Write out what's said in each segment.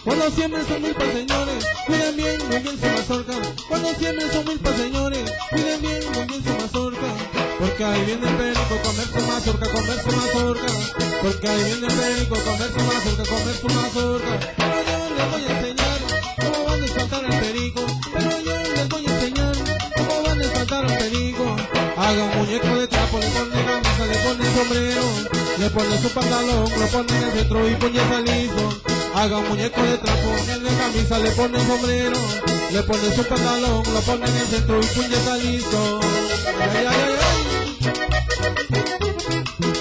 Cuando siembren son milpas, señores, cuiden bien, muy bien su mazorca. Cuando siembren son milpas, señores, cuiden bien, muy bien su mazorca. Porque ahí viene el perico, comer su mazorca, comer su mazorca. Porque ahí viene el perico, comer su mazorca, comer su mazorca. Pero yo les voy a enseñar cómo van a espantar al perico. Pero yo les voy a enseñar cómo van a espantar al perico. Haga un muñeco de trapo, le pone camisa, le pone sombrero, le pone su pantalón, lo pone en el centro y puñeta listo. Haga un muñeco de trapo, en la camisa le pone sombrero, le pone su pantalón, lo pone en el centro y puñeta listo. Ay, ay, ay, ay.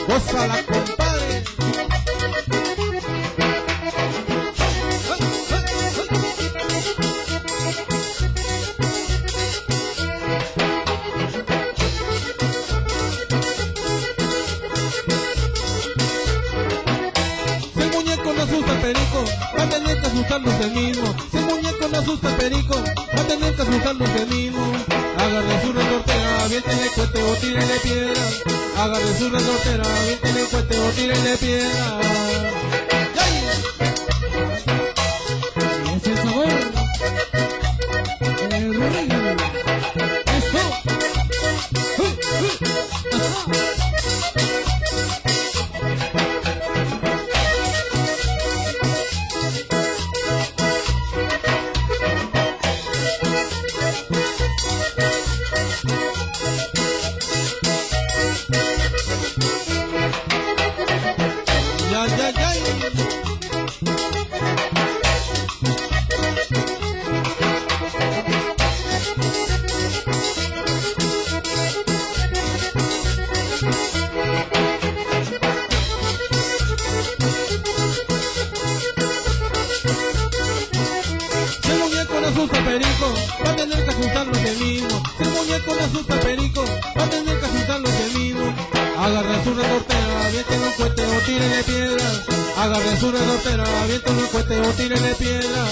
Gózala, compadre. Si el muñeco no asusta al perico, va a tener que asustarlo usted mismo. Si el muñeco no asusta al perico, va a tener que asustarlo usted mismo. Agarre su resortera, aviéntele cohete o tírele piedra. Agarre su resortera, aviéntele cohete o tírele piedra. ¡Ay! Y ese sabor, el río. Eso. ¡Ay, ay, ay! Si el muñeco no asusta al perico, va a tener que asustarlo usted mismo. Si el muñeco no asusta al perico, va a tener que asustarlo usted mismo. Agarre su resortera, aviéntele un cohete o tírele piedra. Agarre su resortera, aviéntele un cohete o tírele piedra.